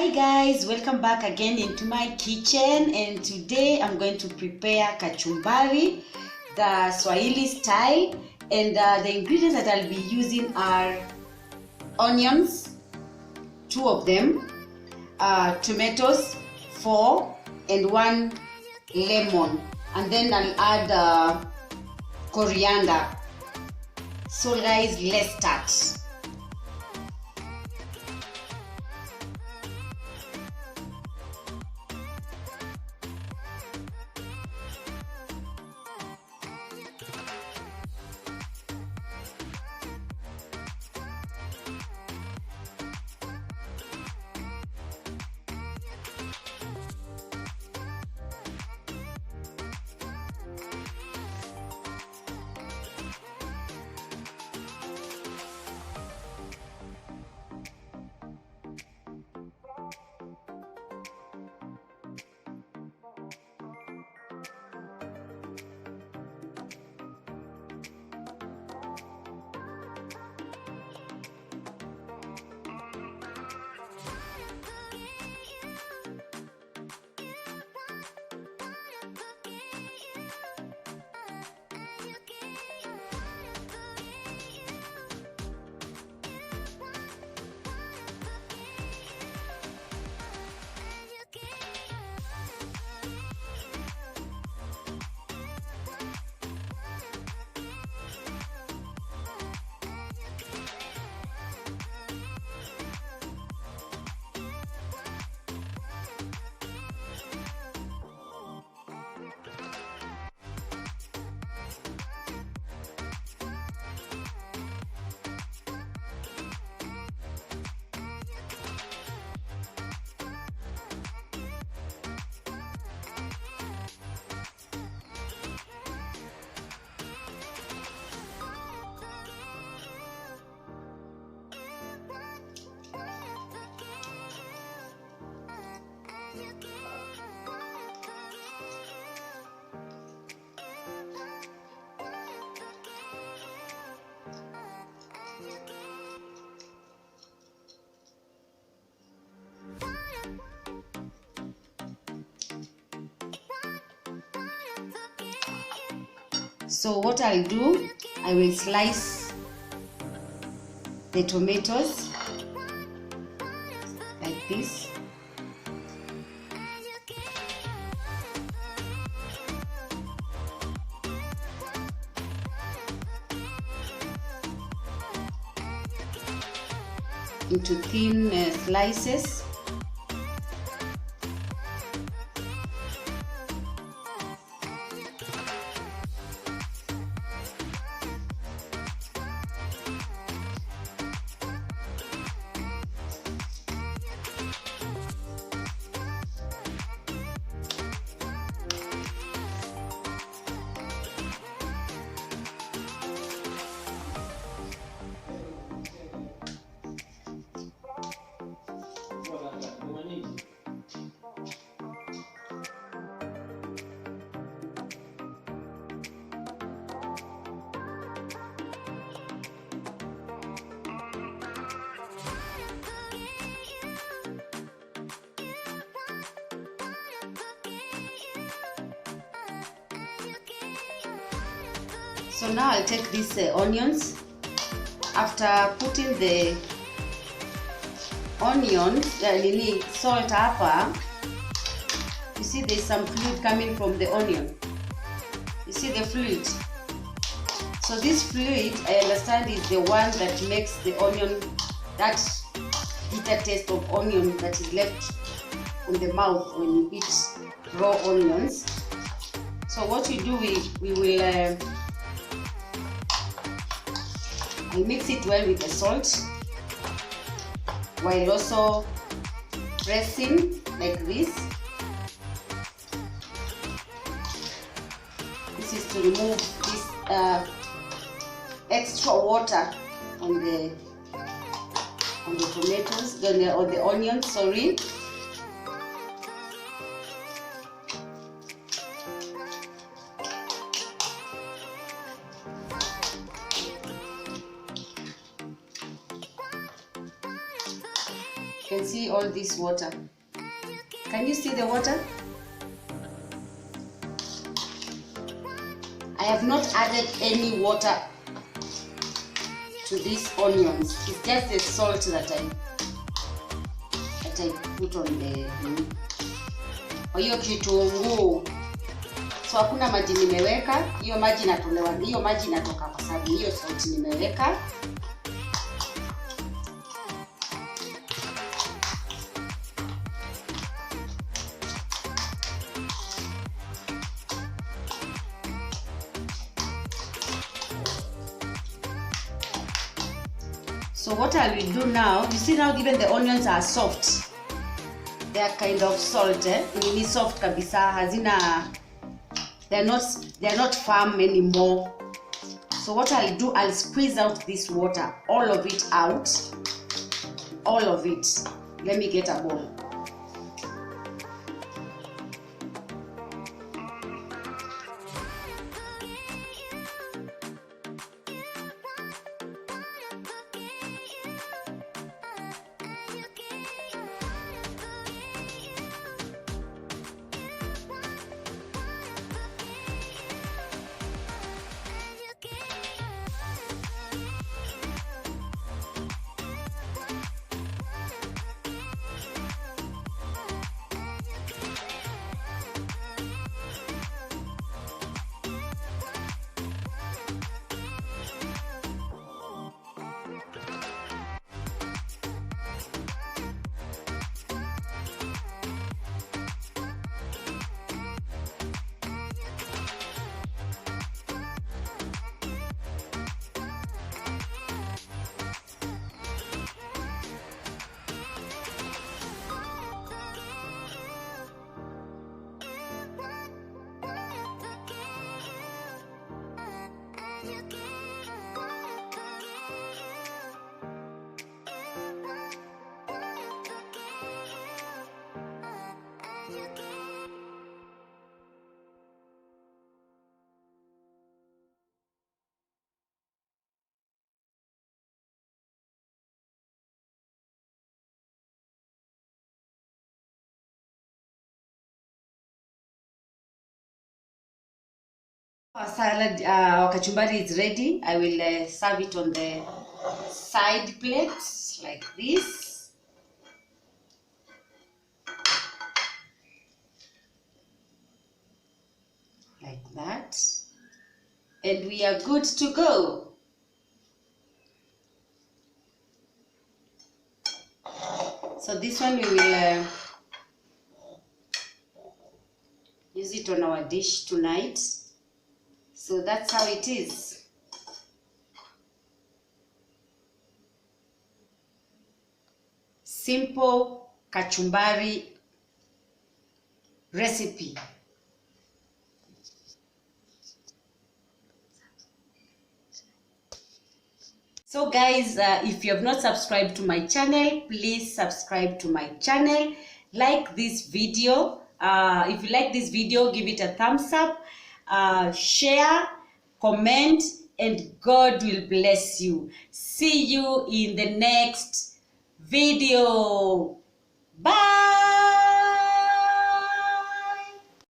Hi guys, welcome back again into my kitchen, and today I'm going to prepare kachumbari the Swahili style, and the ingredients that I'll be using are onions, 2 of them, tomatoes 4, and 1 lemon, and then I'll add coriander. So guys, let's start. So what I'll do, I will slice the tomatoes like this. Into thin slices. So now I'll take these onions. After putting the onions, salt hapa, you see there's some fluid coming from the onion. You see the fluid? So this fluid, I understand, is the one that makes the onion, that bitter taste of onion that is left in the mouth when you eat raw onions. So what we do, we will I mix it well with the salt, while also pressing like this. This is to remove this extra water on the tomatoes, or the onions, sorry. You can see all this water. Can you see the water? I have not added any water to these onions. It's just the salt that I put on the hiyo kitunguu. So hakuna maji nimeweka, hiyo maji inatolewa, hiyo maji inatoka kwa sababu hiyo salt nimeweka. So what I will do now, you see now even the onions are soft. They are kind of salty. Ni soft kabisa, hazina, they're not firm anymore. So what I'll do, I'll squeeze out this water, all of it out. All of it. Let me get a bowl. Our salad, our kachumbari is ready. I will serve it on the side plates like this. Like that. And we are good to go. So this one we will use it on our dish tonight. So that's how it is. Simple kachumbari recipe. So guys, if you have not subscribed to my channel, please subscribe to my channel. Like this video. If you like this video, give it a thumbs up. Share, comment, and God will bless you. See you in the next video. Bye.